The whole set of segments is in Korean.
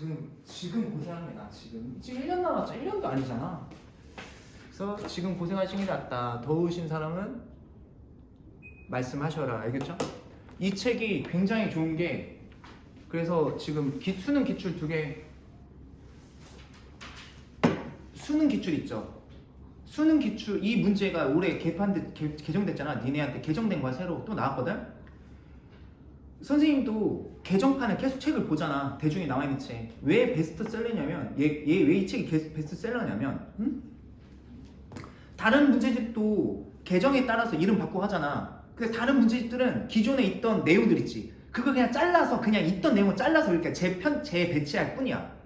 지금 고생합니다. 지금 1년 남았죠. 1년도 아니잖아. 그래서 지금 고생하시는 게 낫다. 더우신 사람은 말씀하셔라. 알겠죠? 이 책이 굉장히 좋은 게, 그래서 지금 수능 기출 2개, 수능 기출 있죠. 수능 기출 이 문제가 올해 개정됐잖아. 니네한테 개정된 거야. 새로 또 나왔거든. 선생님도 개정판을 계속 책을 보잖아. 대중에 나와 있는 책. 왜 베스트셀러냐면 얘 왜 이 책이 베스트셀러냐면 다른 문제집도 개정에 따라서 이름 바꾸고 하잖아. 근데 다른 문제집들은 기존에 있던 내용들 있지. 그거 그냥 잘라서 그냥 있던 내용을 잘라서 이렇게 재배치할 뿐이야.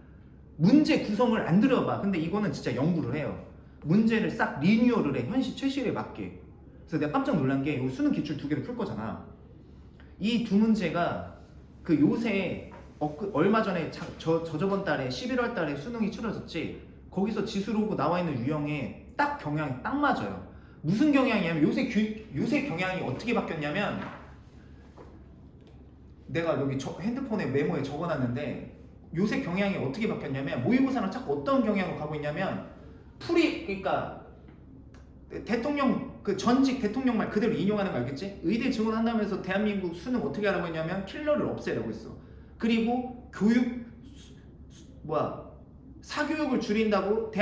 문제 구성을 안 들어봐. 근데 이거는 진짜 연구를 해요. 문제를 싹 리뉴얼을 해. 현실 최실에 맞게. 그래서 내가 깜짝 놀란 게 수능 기출 2개를 풀 거잖아. 이 두 문제가 그 요새 얼마 전에 저번 달에 11월 달에 수능이 치러졌지. 거기서 지수로그 나와 있는 유형에 딱 경향이 딱 맞아요. 무슨 경향이냐면 요새 경향이 어떻게 바뀌었냐면, 내가 여기 핸드폰에 메모에 적어놨는데 요새 경향이 어떻게 바뀌었냐면, 모의고사랑 자꾸 어떤 경향으로 가고 있냐면 그러니까 대통령 그 전직 대통령 말 그대로 인용하는 거 알겠지? 의대 지원한다면서 대한민국 수능 어떻게 하라고 했냐면 킬러를 없애라고 했어. 그리고 교육 사교육을 줄인다고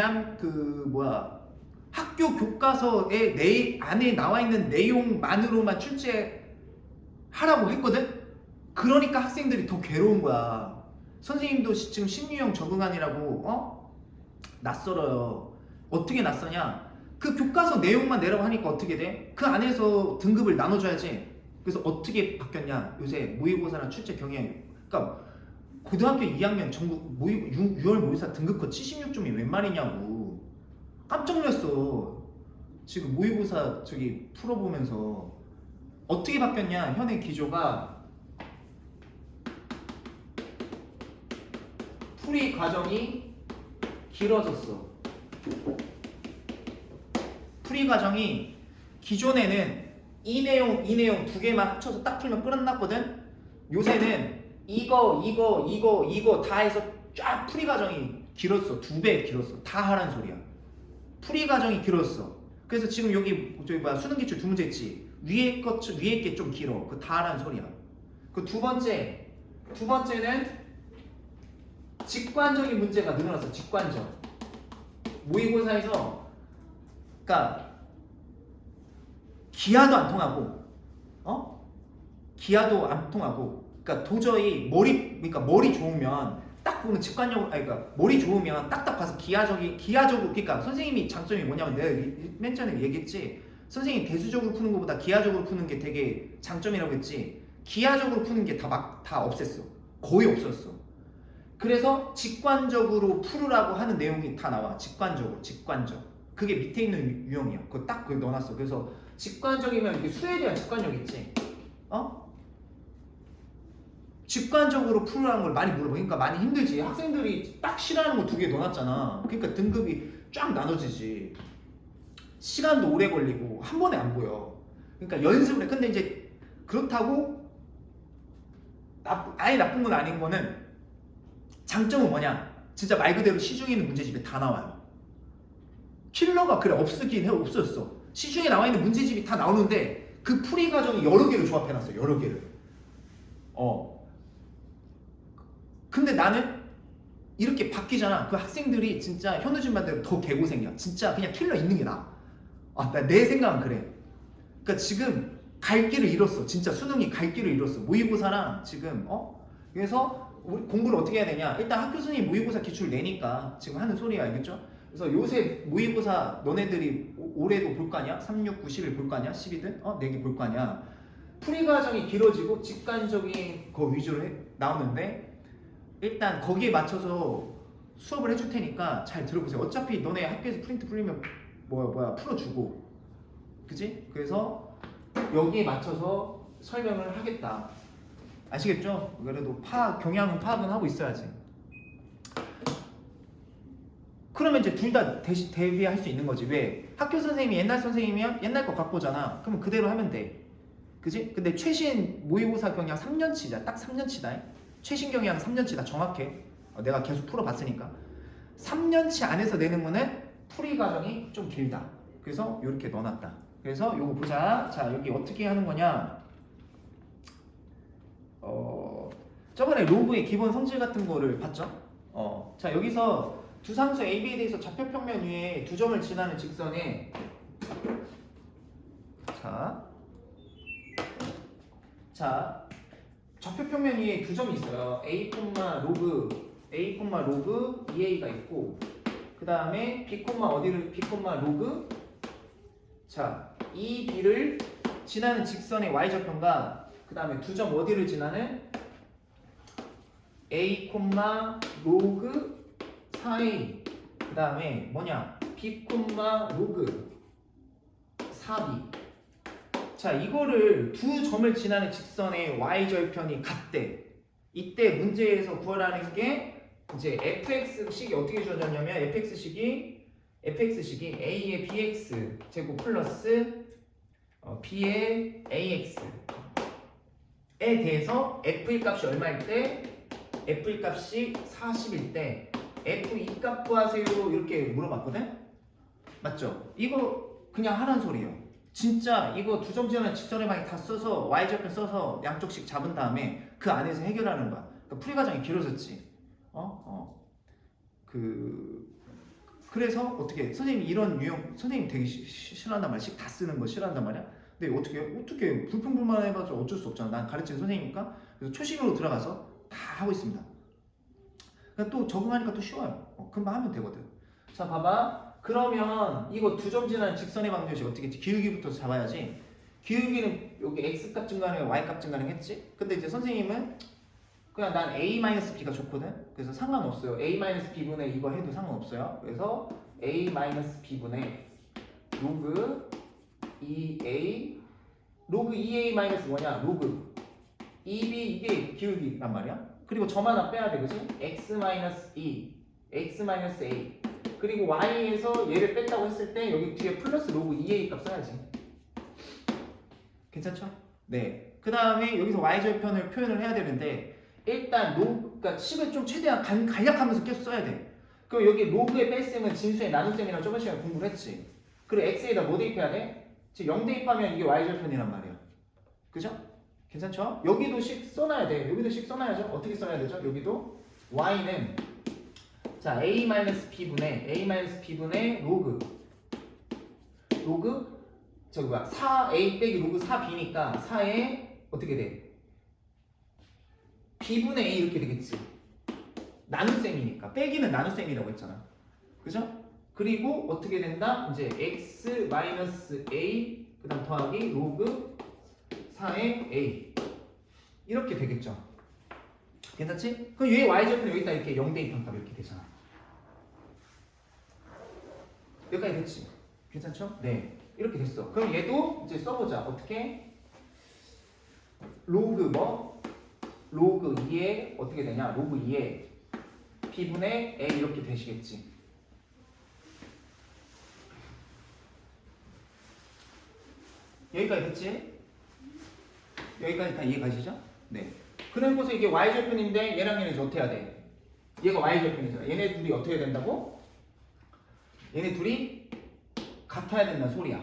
학교 교과서에 안에 나와 있는 내용만으로만 출제하라고 했거든. 그러니까 학생들이 더 괴로운 거야. 선생님도 지금 신유형 적응하느라고 낯설어요. 어떻게 낯서냐? 그 교과서 내용만 내라고 하니까 어떻게 돼? 그 안에서 등급을 나눠줘야지. 그래서 어떻게 바뀌었냐? 요새 모의고사랑 출제 경향이. 그러니까 고등학교 2학년 전국 6월 모의고사 등급컷 76점이 웬 말이냐고. 깜짝 놀랐어. 지금 모의고사 풀어보면서 어떻게 바뀌었냐? 현행 기조가 풀이 과정이 길어졌어. 풀이 과정이 기존에는 이 내용 두 개만 합쳐서 딱 풀면 끝났거든. 요새는 이거 다 해서 쫙 풀이 과정이 길었어. 2배 길었어. 다 하라는 소리야. 풀이 과정이 길었어. 그래서 지금 여기 수능 기출 2문제 있지. 위에 게 좀 길어. 그 다 하라는 소리야. 그 두 번째는 직관적인 문제가 늘어났어. 직관적. 모의고사에서 그러니까 기하도 안 통하고, 기하도 안 통하고, 그러니까 도저히 머리 좋으면 딱 보면 그러니까 머리 좋으면 딱딱 봐서 기하적으로, 그러니까 선생님이 장점이 뭐냐면 내가 맨 전에 얘기했지. 선생님이 대수적으로 푸는 것보다 기하적으로 푸는 게 되게 장점이라고 했지. 기하적으로 푸는 게 다 없앴어. 거의 없었어. 그래서 직관적으로 풀으라고 하는 내용이 다 나와. 직관적. 그게 밑에 있는 유형이야. 그거 딱 넣어놨어. 그래서 직관적이면 이게 수에 대한 직관력 있지. 직관적으로 풀으라는 걸 많이 물어봐. 그러니까 많이 힘들지. 학생들이 딱 싫어하는 거 2개 넣어놨잖아. 그러니까 등급이 쫙 나눠지지. 시간도 오래 걸리고 한 번에 안 보여. 그러니까 연습을 해. 근데 이제 그렇다고 아예 나쁜 건 아닌 거는, 장점은 뭐냐? 진짜 말 그대로 시중에 있는 문제집에 다 나와요. 킬러가 없어졌어. 시중에 나와 있는 문제집이 다 나오는데 그 풀이 과정이 여러 개를 조합해놨어. 여러 개를. 근데 나는 이렇게 바뀌잖아. 그 학생들이 진짜 현우진 반대로 더 개고생이야. 진짜 그냥 킬러 있는 게 나아. 내 생각은 그래. 그러니까 지금 갈 길을 잃었어. 진짜 수능이 갈 길을 잃었어. 모의고사랑 지금 그래서 우리 공부를 어떻게 해야 되냐? 일단 학교 선생님이 모의고사 기출 내니까 지금 하는 소리야. 알겠죠? 그래서 요새 모의고사 너네들이 올해도 볼 거 아니야? 3, 6, 9, 10일 볼 거 아니야? 10이든? 4개 볼 거 아니야? 풀이 과정이 길어지고 직관적인 거 위주로 나오는데, 일단 거기에 맞춰서 수업을 해줄 테니까 잘 들어보세요. 어차피 너네 학교에서 프린트 풀리면 풀어주고, 그치? 그래서 여기에 맞춰서 설명을 하겠다. 아시겠죠? 그래도 경향은 파악은 하고 있어야지. 그러면 이제 둘 다 대비할 수 있는 거지. 왜? 학교 선생님이 옛날 선생님이면 옛날 거 갖고 오잖아. 그러면 그대로 하면 돼. 그지? 근데 최신 모의고사 경향 3년치다. 딱 3년치다. 최신 경향 3년치다. 정확해. 내가 계속 풀어봤으니까 3년치 안에서 내는 거는 풀이 과정이 좀 길다. 그래서 이렇게 넣어놨다. 그래서 요거 보자. 자, 여기 어떻게 하는 거냐? 저번에 로그의 기본 성질 같은 거를 봤죠? 자, 여기서 두 상수 AB에 대해서 좌표평면 위에 두 점을 지나는 직선에 자, 좌표평면 위에 두 점이 있어요. A, 로그 2A가 있고, 그 다음에 B, B, 로그. 자, 이 B를 지나는 직선의 Y좌표가 그 다음에 두 점 어디를 지나는 A, 로그 4A. 그 다음에 뭐냐? B, 로그 4B. 자, 이거를 두 점을 지나는 직선의 y절편이 같대. 이때 문제에서 구하라는 게 이제 fx식이 어떻게 주어졌냐면 fx식이 a의 bx 제곱 플러스 b의 ax에 대해서 f의 값이 얼마일 때 f의 값이 40일 때 f2 값 구하세요 이렇게 물어봤거든? 맞죠? 이거 그냥 하라는 소리예요. 진짜 이거 두 점 지나는 직선의 방향 다 써서 y절편 써서 양쪽씩 잡은 다음에 그 안에서 해결하는 거야. 그러니까 풀이 과정이 길어졌지. 그래서 어떻게 선생님이 이런 유형 선생님 되게 싫어한단 말이야. 식 다 쓰는 거 싫어한단 말이야. 근데 어떻게 불평불만해봐서 어쩔 수 없잖아. 난 가르치는 선생님이니까. 그래서 초심으로 들어가서 다 하고 있습니다. 그러니까 또 적응하니까 또 쉬워요. 금방 하면 되거든. 자, 봐봐. 그러면 이거 두 점 지나는 직선의 방정식 어떻게 했지? 기울기부터 잡아야지. 기울기는 여기 x값 증가하는 y값 증가하는 했지? 근데 이제 선생님은 그냥 난 a-b가 좋거든? 그래서 상관없어요. a-b분의 이거 해도 상관없어요. 그래서 a-b분의 로그 2a 로그 2a 마이너스 뭐냐? 로그 2b 이게 기울기란 말이야. 그리고 점 하나 빼야 돼, 그치? x-2 x-a 그리고 y에서 얘를 뺐다고 했을 때 여기 뒤에 플러스 로그 2a 값 써야지. 괜찮죠? 네. 그 다음에 여기서 y절편을 표현을 해야 되는데 일단 그러니까 식을 좀 최대한 간략하면서 계속 써야 돼. 그럼 여기 로그에 뺄셈은 진수의 나눗셈이랑 저번 시간에 공부를 했지. 그리고 x에다 뭐 대입해야 돼? 지금 0 대입하면 이게 y절편이란 말이야. 그죠? 괜찮죠? 여기도 식 써놔야 돼. 여기도 식 써놔야죠. 어떻게 써야 되죠? 여기도 y는 자, a-b분의 로그 저기 뭐야 4a 빼기 로그 4b니까 4에 어떻게 돼? b분의 a 이렇게 되겠지. 나눗셈이니까 빼기는 나눗셈이라고 했잖아. 그죠? 그리고 어떻게 된다? 이제 x-a 그 다음 더하기 로그 4의 a 이렇게 되겠죠. 괜찮지? 그럼 얘 y절편 여기다 이렇게 0 대입한 값 이렇게 되잖아. 여기까지 됐지? 괜찮죠? 네. 이렇게 됐어. 그럼 얘도 이제 써보자. 어떻게? 로그 로그 2에 어떻게 되냐? 로그 2에 b분의 a 이렇게 되시겠지. 여기까지 됐지? 여기까지 다 이해 가시죠? 네. 그래서 이게 y절편인데 얘랑 얘는 어떻게 해야 돼? 얘가 y절편이잖아. 얘네 둘이 어떻게 된다고? 얘네 둘이 같아야 된다는 소리야.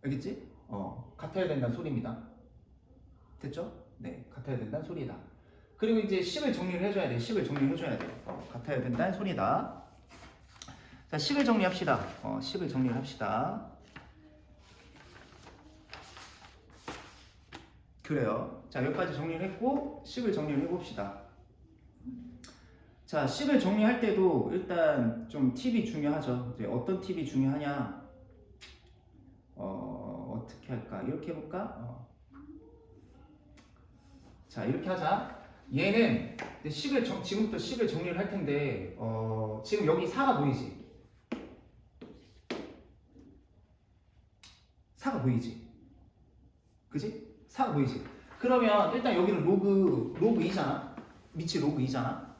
알겠지? 같아야 된다는 소리입니다. 됐죠? 네, 같아야 된다는 소리다. 그리고 이제 식을 정리를 해줘야 돼. 식을 정리해줘야 돼. 같아야 된다는 소리다. 자, 식을 정리합시다. 식을 정리를 합시다. 그래요. 자, 여기까지 정리를 했고 식을 정리를 해봅시다. 자, 식을 정리할 때도 일단 좀 팁이 중요하죠. 이제 어떤 팁이 중요하냐? 어떻게 할까? 이렇게 해볼까? 자, 이렇게 하자. 얘는 지금부터 식을 정리를 할 텐데, 지금 여기 4가 보이지? 4가 보이지? 그지? 4가 보이지? 그러면 일단 여기는 로그 2잖아. 밑이 로그 2잖아.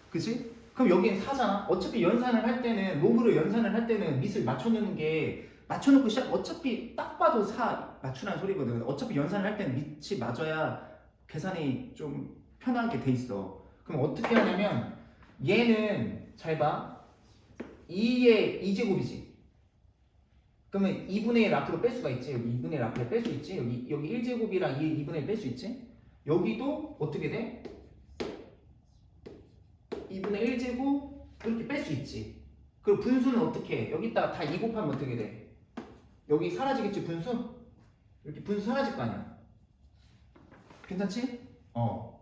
그치? 그럼 여기는 4잖아. 어차피 연산을 할 때는 로그를 연산을 할 때는 밑을 맞춰놓는 게 맞춰놓고 시작. 어차피 딱 봐도 4 맞추라는 소리거든. 어차피 연산을 할 때는 밑이 맞아야 계산이 좀 편하게 돼 있어. 그럼 어떻게 하냐면 얘는 잘 봐. 2의 2제곱이지. 그러면 2분의 1 앞으로 뺄 수가 있지. 여기 2분의 1 앞으로 뺄 수 있지. 여기 1제곱이랑 2분의 1 뺄 수 있지. 여기도 어떻게 돼? 2분의 1제곱 이렇게 뺄 수 있지. 그리고 분수는 어떻게 해? 여기다가 다 2 곱하면 어떻게 돼? 여기 사라지겠지 분수? 이렇게 분수 사라질 거 아니야. 괜찮지?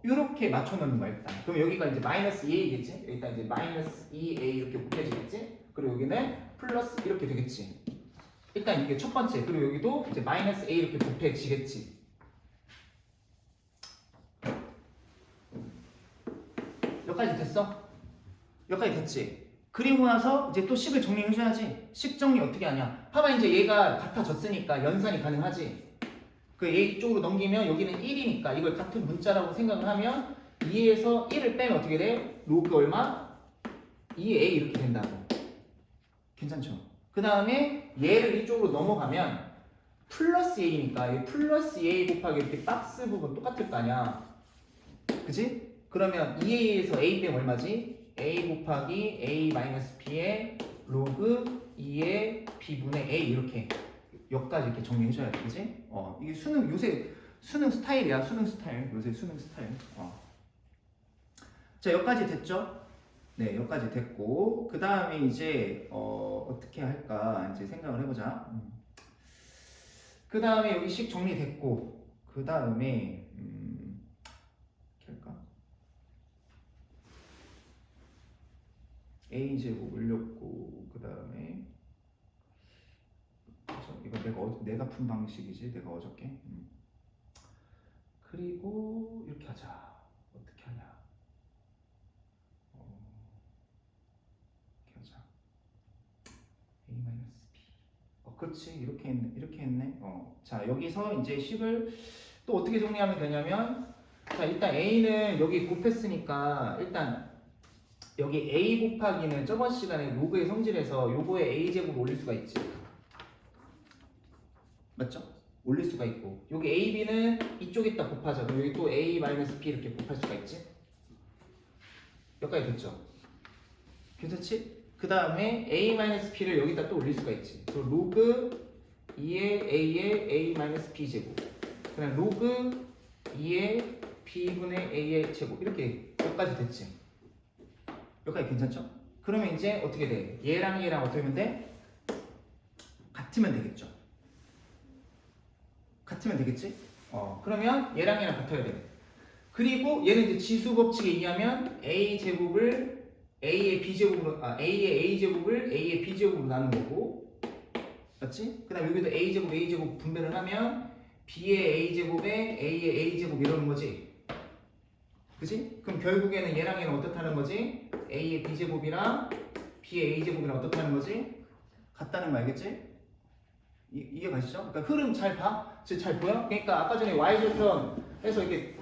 이렇게 맞춰놓는 거야 일단. 그럼 여기가 이제 마이너스 2a겠지? 여기다 이제 마이너스 2a 이렇게 곱해지겠지? 그리고 여기는 플러스 이렇게 되겠지. 일단 이게 첫 번째. 그리고 여기도 이제 마이너스 a 이렇게 곱해지겠지. 여기까지 됐어? 여기까지 됐지? 그리고 나서 이제 또 식을 정리해줘야지. 식 정리 어떻게 하냐? 봐봐 이제 얘가 같아졌으니까 연산이 가능하지. 그 a 쪽으로 넘기면 여기는 1이니까 이걸 같은 문자라고 생각을 하면 2에서 1을 빼면 어떻게 돼? 로그 얼마? 2a 이렇게 된다고. 괜찮죠? 그 다음에 얘를 이쪽으로 넘어가면 플러스 a니까 이 플러스 a 곱하기 이렇게 박스 부분 똑같을 거 아니야. 그치? 그러면 2a에서 a 빼면 얼마지? a 곱하기 a 마이너스 b의 로그 2의 b분의 a 이렇게 여기까지 이렇게 정리해줘야 돼, 그치? 이게 수능 요새 수능 스타일이야, 수능 스타일. 요새 수능 스타일. 자, 여기까지 됐죠? 네, 여기까지 됐고 그 다음에 이제 어떻게 할까 이제 생각을 해보자. 그 다음에 여기 식 정리됐고 그 다음에 어떻게 할까? a제곱 올렸고 그 다음에 이거 내가 푼 방식이지 내가 어저께. 그리고 이렇게 하자. 어떻게 하냐? 이렇게 하자. a-b. 그렇지. 이렇게 했네. 자, 여기서 이제 식을 또 어떻게 정리하면 되냐면, 자, 일단 a는 여기 곱했으니까 일단 여기 a 곱하기는 저번 시간에 로그의 성질에서 요거에 a 제곱을 올릴 수가 있지. 맞죠? 올릴 수가 있고 여기 a, b는 이쪽에다 곱하자. 그럼 여기 또 a 마이너스 b 이렇게 곱할 수가 있지. 여기까지 됐죠? 괜찮지? 그 다음에 a 마이너스 b를 여기다 또 올릴 수가 있지. 그럼 로그 2의 a의 a 마이너스 b 제곱. 그냥 로그 2의 b분의 a의 제곱. 이렇게 여기까지 됐지. 여기까지 괜찮죠? 그러면 이제 어떻게 돼? 얘랑 얘랑 어떻게 하면 돼? 같으면 되겠죠. 같으면 되겠지? 그러면 얘랑 얘랑 같아야 돼. 그리고 얘는 이제 지수 법칙에 의하면 a 제곱을 a의 b 제곱으로 a의 a 제곱을 a의 b 제곱으로 나눈 거고, 맞지? 그다음 여기도 a 제곱 분배를 하면 b의 a 제곱에 a의 a 제곱 이러는 거지. 그지? 그럼 결국에는 얘랑 얘는 어떻다는 거지? a의 b 제곱이랑 b의 a 제곱이랑 어떻다는 거지? 같다는 거 알겠지? 이해 가시죠? 그러니까 흐름 잘 봐? 잘 보여? 그러니까 아까 전에 y절편에서 이게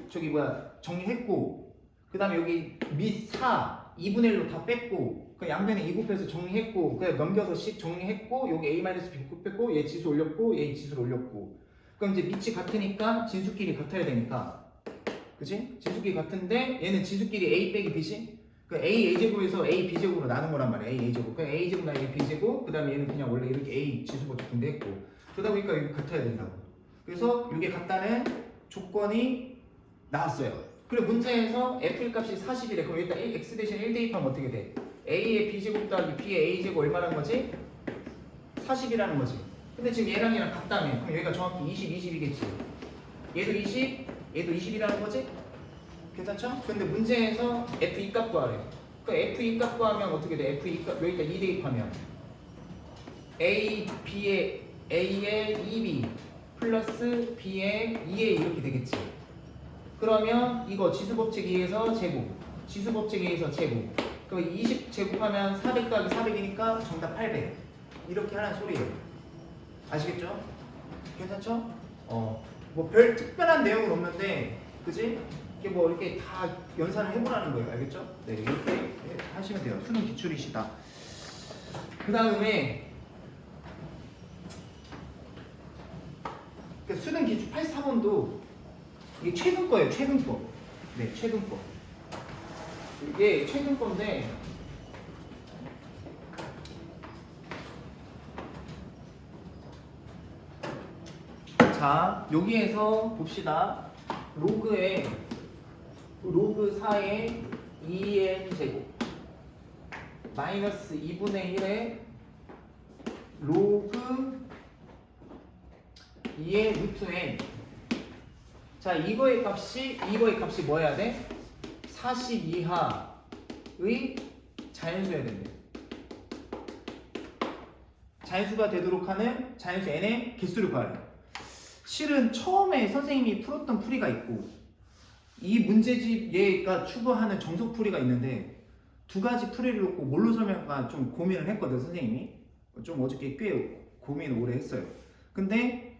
정리했고 그 다음에 여기 밑 4, 2분의 1로 다 뺐고 그 양변에 2 곱해서 정리했고 그냥 넘겨서 식 정리했고 여기 a-b 곱했고 얘 지수 올렸고 얘 지수를 올렸고 그럼 이제 밑이 같으니까 진수끼리 같아야 되니까 그치? 진수끼리 같은데 얘는 진수끼리 a 빼기 b지? 그 a 제곱에서 a b제곱으로 나눈 거란 말이야. a 제곱. 그 a 제곱 나누기 b 제곱. 그다음에 얘는 그냥 원래 이렇게 a 지수부터 분배했고. 그러다 보니까 이거 같아야 된다고. 그래서 이게 같다는 조건이 나왔어요. 그리고 문제에서 f 값이 40이래. 그럼 일단 x 대신 1 대입하면 어떻게 돼? a의 b 제곱 더하기 b의 a 제곱 얼마라는 거지? 40이라는 거지. 근데 지금 얘랑 얘랑 같다며. 그럼 여기가 정확히 20, 20이겠지. 얘도 20, 얘도 20이라는 거지? 괜찮죠? 근데 문제에서 f2 값 구하래. 그 f2 값 구하면 어떻게 돼? f2 값 여기다 2 대입하면 a, b의 a의 2b 플러스 b의 2a 이렇게 되겠지. 그러면 이거 지수법칙에 의해서 제곱, 지수법칙에 의해서 제곱. 그럼 20 제곱하면 400 더하기 400이니까 정답 800. 이렇게 하는 소리예요. 아시겠죠? 괜찮죠? 뭐 별 특별한 내용은 없는데, 그지? 이게 뭐 이렇게 다 연산을 해보라는 거예요. 알겠죠? 네, 이렇게 하시면 돼요. 수능 기출이시다. 그 다음에 수능 기출 84번도 이게 최근 거예요. 최근 거. 네, 최근 거. 이게 최근 건데 자 여기에서 봅시다. 로그 4의 2n 제곱 마이너스 2분의 1의 로그 2의 루트 n. 자 이거의 값이 뭐 해야 돼? 40 이하의 자연수여야 된대. 자연수가 되도록 하는 자연수 n의 개수를 구하래. 실은 처음에 선생님이 풀었던 풀이가 있고 이 문제집 얘가 추구하는 정석 풀이가 있는데 두 가지 풀이를 놓고 뭘로 설명할까 좀 고민을 했거든. 선생님이 좀 어저께 꽤 고민을 오래 했어요. 근데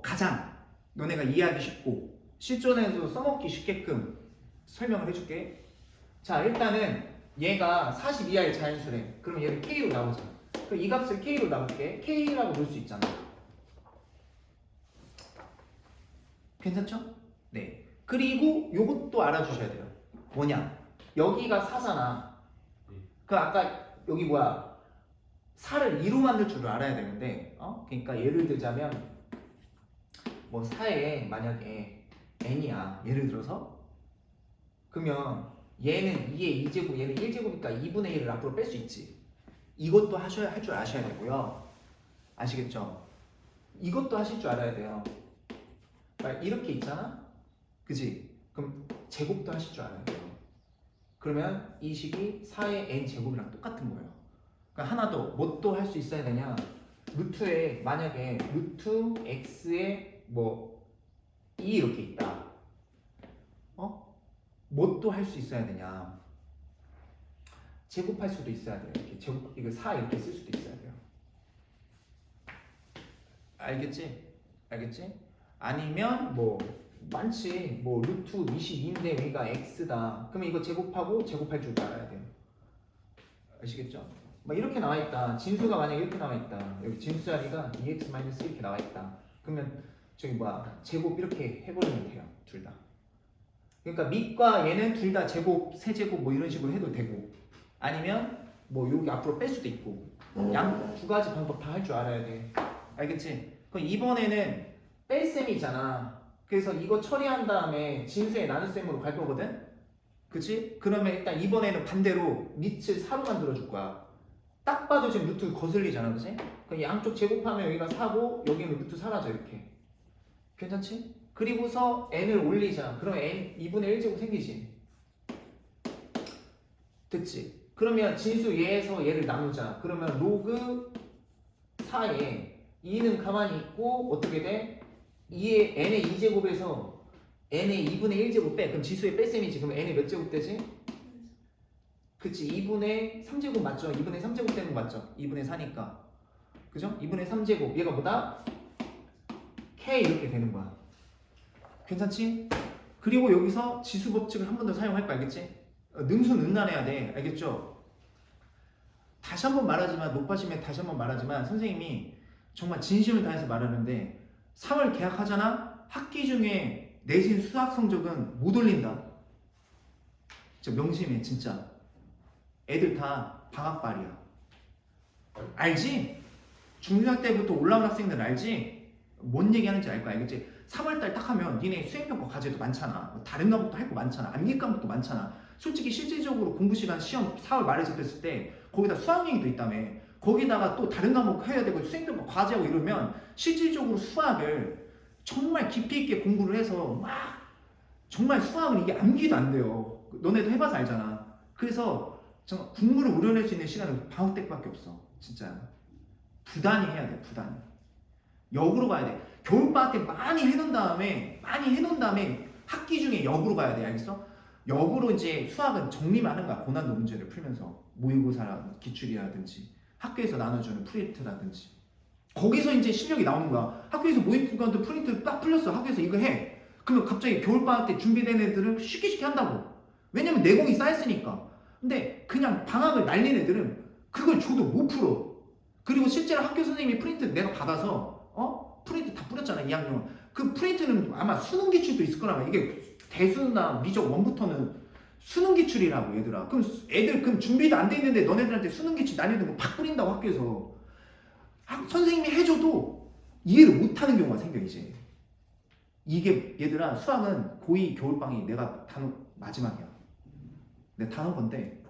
가장 너네가 이해하기 쉽고 실전에서 써먹기 쉽게끔 설명을 해줄게. 자 일단은 얘가 40 이하의 자연수래. 그럼 얘를 K로 나오자. 그럼 이 값을 K로 나올게. K라고 놓을 수 있잖아. 괜찮죠? 네. 그리고 요것도 알아주셔야 돼요. 뭐냐? 여기가 4잖아. 그 아까 여기 뭐야? 4를 2로 만들 줄 알아야 되는데 그러니까 예를 들자면 뭐 4에 만약에 n이야. 예를 들어서 그러면 얘는 2의 2제곱 얘는 1제곱이니까 2분의 1을 앞으로 뺄 수 있지. 이것도 할 줄 아셔야 되고요. 아시겠죠? 이것도 하실 줄 알아야 돼요. 이렇게 있잖아? 그지? 그럼 제곱도 하실 줄 알아야 돼요. 그러면 이 식이 4의 n 제곱이랑 똑같은 거예요. 그러니까 하나 더, 뭐 또 할 수 있어야 되냐? 루트에 만약에 루트 x에 뭐 2 이렇게 있다. 뭐 또 할 수 있어야 되냐? 제곱할 수도 있어야 돼요. 이렇게 제곱, 이거 4 이렇게 쓸 수도 있어야 돼요. 알겠지? 알겠지? 아니면 뭐 많지. 뭐 루트 22인데 여기가 x다. 그러면 이거 제곱하고 제곱할 줄 알아야 돼요. 아시겠죠? 막 이렇게 나와 있다. 진수가 만약에 이렇게 나와 있다. 여기 진수 자리가 2x-1 이렇게 나와 있다. 그러면 저기 뭐야 제곱 이렇게 해버리면 돼요. 둘 다. 그러니까 밑과 얘는 둘 다 제곱, 세제곱 뭐 이런 식으로 해도 되고 아니면 뭐 여기 앞으로 뺄 수도 있고 양 두 가지 방법 다 할 줄 알아야 돼. 알겠지? 그럼 이번에는 뺄셈이잖아. 그래서 이거 처리한 다음에 진수의 나눗셈으로 갈 거거든? 그치? 그러면 일단 이번에는 반대로 밑을 4로 만들어 줄 거야. 딱 봐도 지금 루트 거슬리잖아. 그치? 그럼 양쪽 제곱하면 여기가 4고 여기는 루트 4라죠. 이렇게. 괜찮지? 그리고서 n을 올리자. 그러면 n 2분의 1제곱 생기지. 됐지? 그러면 진수 얘에서 얘를 나누자. 그러면 로그 4에 2는 가만히 있고 어떻게 돼? 2의 n의 2제곱에서 n의 2분의 1제곱 빼. 그럼 지수의 뺄셈이지. 그럼 n의 몇 제곱 되지? 그치? 2분의 3제곱 맞죠? 2분의 3제곱 되는 거 맞죠? 2분의 4니까. 그죠? 2분의 3제곱. 얘가 뭐다? k 이렇게 되는 거야. 괜찮지? 그리고 여기서 지수 법칙을 한 번 더 사용할 거 알겠지? 능수능란해야 돼. 알겠죠? 다시 한 번 말하지만 높아지면 다시 한 번 말하지만 선생님이 정말 진심을 다해서 말하는데 3월 개학하잖아? 학기 중에 내신 수학 성적은 못 올린다. 진짜 명심해 진짜. 애들 다 방학발이야. 알지? 중学때부터 올라온 학생들 알지? 뭔 얘기하는지 알 거 알겠지? 3월달 딱 하면 니네 수행평가 과제도 많잖아. 다른 과목도 할 거 많잖아. 암기 과목도 많잖아. 솔직히 실질적으로 공부 시간 시험 4월 말에 잡혔을 때 거기다 수학여행도 있다며. 거기다가 또 다른 과목 해야 되고 수행평가 과제하고 이러면 실질적으로 수학을 정말 깊이 있게 공부를 해서 막 정말 수학은 이게 암기도 안 돼요. 너네도 해봐서 알잖아. 그래서 정말 국물을 우려낼 수 있는 시간은 방학 때밖에 없어. 진짜 부단히 해야 돼. 부단히 역으로 가야 돼. 겨울방학 때 많이 해놓은 다음에 학기 중에 역으로 가야 돼. 알겠어? 역으로 이제 수학은 정리만 하는 거야. 고난도 문제를 풀면서 모의고사 기출이라든지 학교에서 나눠주는 프린트라든지 거기서 이제 실력이 나오는 거야. 학교에서 모의고사 프린트 딱 풀렸어. 학교에서 이거 해. 그러면 갑자기 겨울방학 때 준비된 애들은 쉽게 한다고. 왜냐면 내공이 쌓였으니까. 근데 그냥 방학을 날린 애들은 그걸 줘도 못 풀어. 그리고 실제로 학교 선생님이 프린트 내가 받아서 프린트 다 뿌렸잖아. 2학년. 그 프린트는 아마 수능 기출도 있을 거란 말이야. 이게 대수나 미적 1부터는 수능 기출이라고 얘들아. 그럼 애들 그럼 준비도 안 돼 있는데 너네들한테 수능 기출 난이도 뭐팍 뿌린다고 학교에서 선생님이 해줘도 이해를 못하는 경우가 생겨 이제. 이게 얘들아 수학은 고2 겨울방이 내가 단원 마지막이야. 내가 단원 건데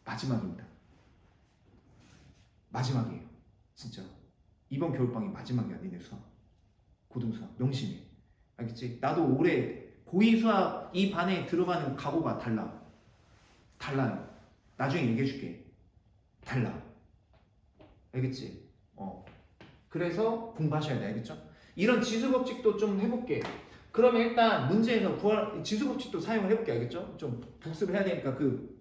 마지막입니다. 마지막이에요. 진짜 이번 겨울방이 마지막이야. 니네 수학 고등수학 명심해. 알겠지? 나도 올해 고2 수학 이 반에 들어가는 각오가 달라요. 나중에 얘기해줄게. 달라. 알겠지? 그래서 공부하셔야 돼. 알겠죠? 이런 지수법칙도 좀 해볼게. 그러면 일단 문제에서 지수법칙도 사용을 해볼게. 알겠죠? 좀 복습을 해야 되니까 그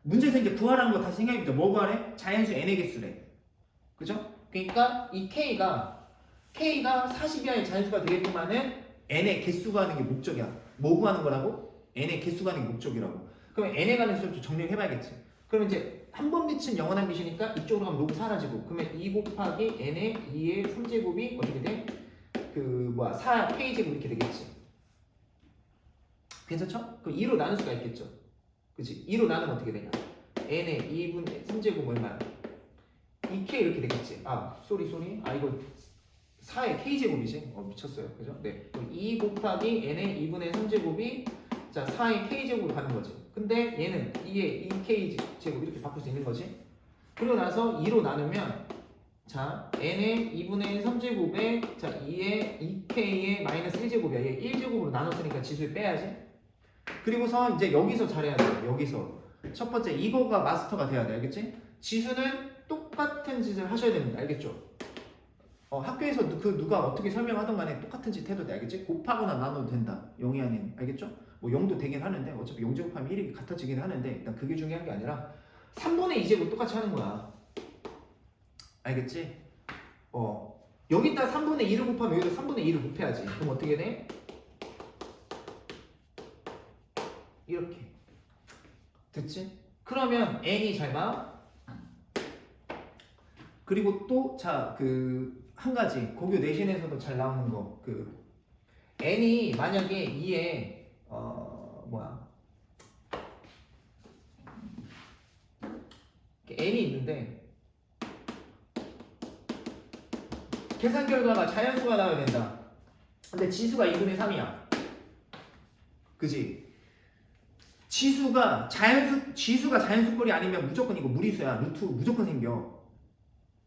문제에서 이제 구하라는 거 다시 생각해보자. 뭐 구하래? 자연수 n의 개수래. 그죠? 그러니까 이 k가 40 이하의 자연수가 되겠지만은 n의 개수가 하는 게 목적이야. 뭐 구하는 거라고? n의 개수가 하는 게 목적이라고. 그러면 n에 관해서 좀 정리를 해봐야겠지. 그러면 이제 한 번 빛은 영원한 빛이니까 이쪽으로 가면 로그 사라지고, 그러면 2 곱하기 n의 2의 3제곱이 어떻게 돼? 4 k제곱 이렇게 되겠지. 괜찮죠? 그럼 2로 나눌 수가 있겠죠. 그치? 2로 나누면 어떻게 되냐? n의 2분의 3제곱 얼마야? 2k 이렇게 되겠지. 쏘리. 이거 4의 k제곱이지? 미쳤어요. 그죠? 네. 그럼 2 곱하기 n의 2분의 3제곱이 자 4의 k제곱으로 가는 거지. 근데 얘는 2의 2k제곱 이렇게 바꿀 수 있는 거지. 그리고 나서 2로 나누면 자 n의 2분의 3제곱에 자 2의 2k의 마이너스 1제곱이야. 얘 1제곱으로 나눴으니까 지수를 빼야지. 그리고서 이제 여기서 잘해야 돼. 여기서 첫 번째 이거가 마스터가 돼야 돼. 알겠지? 지수는 똑같은 짓을 하셔야 됩니다. 알겠죠? 학교에서 누가 어떻게 설명하던 간에 똑같은 짓 해도 돼. 알겠지? 곱하거나 나눠도 된다. 0이 아닌. 알겠죠? 뭐 0도 되긴 하는데 어차피 0제곱하면 1이 같아지긴 하는데 일단 그게 중요한 게 아니라 3분의 2제곱 똑같이 하는 거야. 알겠지? 여기다 3분의 2를 곱하면 여기다 3분의 2를 곱해야지. 그럼 어떻게 돼? 이렇게. 됐지? 그러면 n이 잘 봐. 그리고 또 자 한 가지 고교 내신에서도 잘 나오는 거 n이 만약에 2에 n이 있는데 계산 결과가 자연수가 나와야 된다. 근데 지수가 2분의 3이야. 그지? 지수가 자연수꼴이 아니면 무조건 이거 무리수야. 루트 무조건 생겨.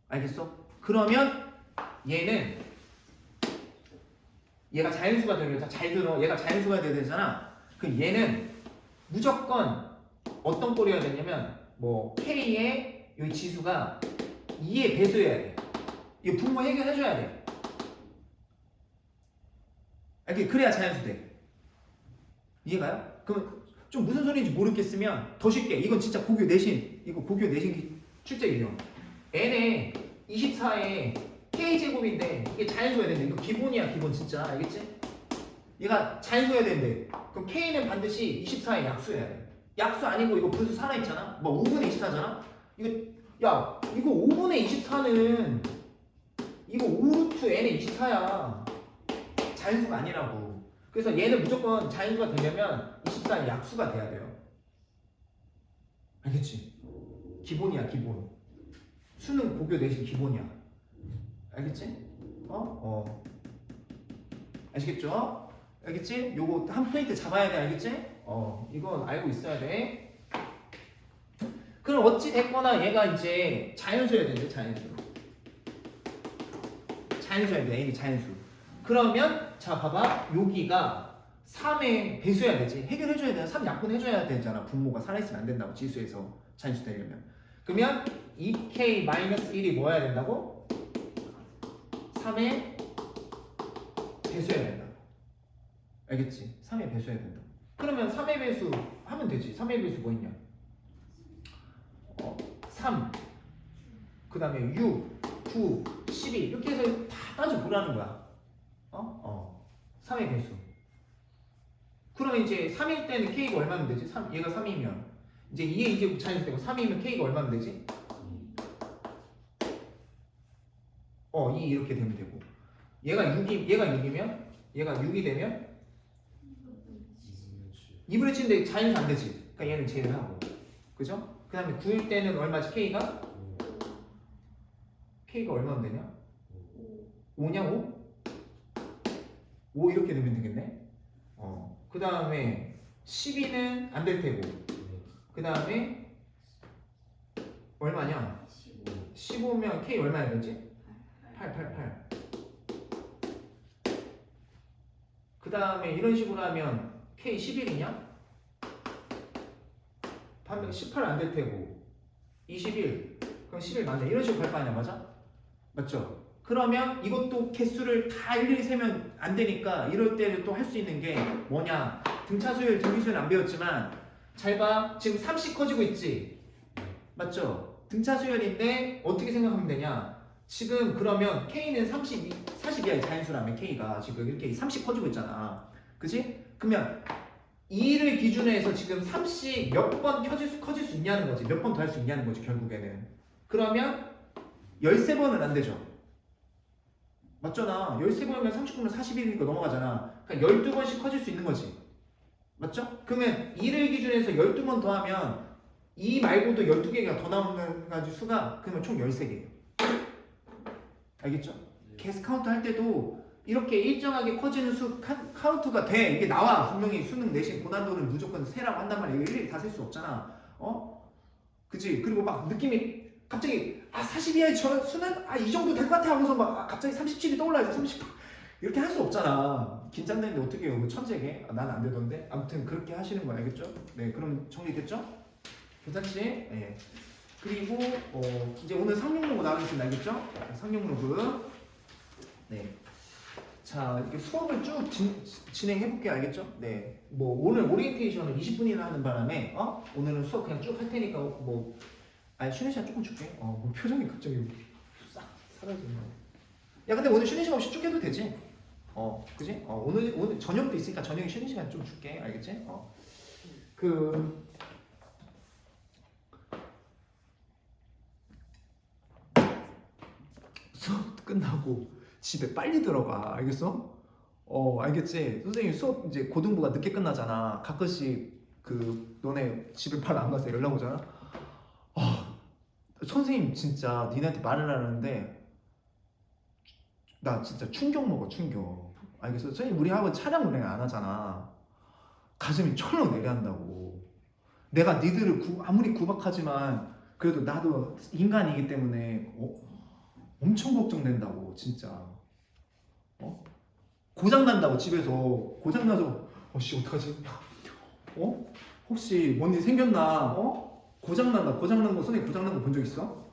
알겠어? 그러면 얘가 자연수가 되면 잘 들어. 얘가 자연수가 돼야 되잖아. 그럼 얘는 무조건 어떤 꼴이어야 되냐면 k의 이 지수가 2의 배수여야 돼. 이거 분모 해결해줘야 돼. 그래야 자연수 돼. 이해가요? 그럼 좀 무슨 소리인지 모르겠으면 더 쉽게 이건 진짜 고교 내신 출제 유형 n에 24에 k제곱인데 이게 자연수여야 되는데 이거 기본이야. 기본 진짜. 알겠지? 얘가 자연수여야 되는데 그럼 k는 반드시 24에 약수여야 돼. 약수 아니고 이거 분수 살아있잖아. 5분의 24잖아. 이거 5분의 24는 이거 5루트 n의 24야. 자연수가 아니라고. 그래서 얘는 무조건 자연수가 되려면 24의 약수가 돼야 돼요. 알겠지? 기본이야. 기본. 수능 고교 내신 기본이야. 알겠지? 아시겠죠? 알겠지? 요거 한 포인트 잡아야 돼. 알겠지? 이건 알고 있어야 돼. 그럼 어찌 됐거나 얘가 이제 자연수여야 되는데 자연수여야 돼. n이 자연수. 그러면 자 봐봐. 여기가 3의 배수여야 되지. 해결해줘야 돼. 3 약분해줘야 되잖아. 분모가 살아있으면 안 된다고. 지수에서 자연수 되려면. 그러면 2k-1이 뭐 해야 된다고? 3의 배수여야 된다고. 알겠지? 3의 배수여야 된다고. 그러면 3의 배수 하면 되지. 3의 배수 뭐 있냐? 3 그 다음에 6 9 12 이렇게 해서 다 따져보라는 거야. 3의 배수. 그러면 이제 3일 때는 k가 얼마면 되지? 얘가 3이면 이제 2의 이제 자연수 되고 3이면 k가 얼마면 되지? 2 이렇게 되면 되고 얘가 6이면 얘가 6이 되면 2분의 7인데 자연수 안 되지. 그러니까 얘는 제외하고. 그죠? 그 다음에 9일 때는 얼마지? K가? K가 얼마면 되냐? 5냐 5? 5 이렇게 되면 되겠네. 그 다음에 12는 안 될 테고. 그 다음에 얼마냐? 15면 K 얼마야 되지? 8. 그 다음에 이런 식으로 하면 K 11이냐? 반면 18 안 될 테고 21 그럼 11 맞네. 이런 식으로 갈 거 아니야. 맞아? 맞죠? 그러면 이것도 개수를 다 일일이 세면 안 되니까 이럴 때는 또 할 수 있는 게 뭐냐? 등차 수열, 등비 수열 안 배웠지만 잘 봐. 지금 30 커지고 있지? 맞죠? 등차 수열인데 어떻게 생각하면 되냐? 지금 그러면 K는 40이야. 자연수라면 K가 지금 이렇게 30 커지고 있잖아. 그지? 그러면 2를 기준으로 해서 지금 30 몇 번 커질 수 있냐는 거지. 몇 번 더 할 수 있냐는 거지 결국에는. 그러면 13번은 안 되죠. 맞잖아. 13번이면 39면 41이니까 넘어가잖아. 그러니까 12번씩 커질 수 있는 거지. 맞죠? 그러면 2를 기준으로 해서 12번 더하면 2 말고도 12개가 더 나오는 가지 수가 그러면 총 13개예요. 알겠죠? 개수 카운트 할 때도 이렇게 일정하게 커지는 수 카운트가 돼. 이게 나와. 분명히 수능 내신 고난도는 무조건 세라고 한단 말이야. 이거 일일이 다 셀 수 없잖아. 그치? 그리고 막 느낌이 갑자기 40이야 저 수는 이 정도 될 것 같아 하고서 막 갑자기 37이 떠올라야지. 30 이렇게 할 수 없잖아. 긴장되는데 어떻게 해요? 천재게? 난 안 되던데. 아무튼 그렇게 하시는 거 알겠죠? 네, 그럼 정리됐죠? 괜찮지? 네. 그리고 이제 오늘 상용로그 나가겠습니다. 알겠죠? 상용로그. 네. 자, 이렇게 수업을 쭉 진행해 볼게요. 알겠죠? 네. 뭐 오늘 오리엔테이션을 20분이나 하는 바람에 오늘은 수업 그냥 쭉 할 테니까 쉬는 시간 조금 줄게. 뭐 표정이 갑자기 싹 사라지네. 야, 근데 오늘 쉬는 시간 없이 쭉 해도 되지? 그지? 오늘 저녁도 있으니까 저녁에 쉬는 시간 좀 줄게. 알겠지? 수업 끝나고 집에 빨리 들어가. 알겠어? 알겠지? 선생님 수업 이제 고등부가 늦게 끝나잖아. 가끔씩 너네 집에 바로 안 가서 연락 오잖아. 선생님 진짜 니네한테 말을 하는데 나 진짜 충격 먹어. 충격. 알겠어? 선생님 우리 학원 차량 운행 안 하잖아. 가슴이 철렁 내려앉는다고. 내가 니들을 아무리 구박하지만 그래도 나도 인간이기 때문에 엄청 걱정된다고. 진짜 고장난다고. 집에서 고장나서 어떡하지? 혹시 뭔 일 생겼나? 고장난 거 선생님 고장난 거 본 적 있어?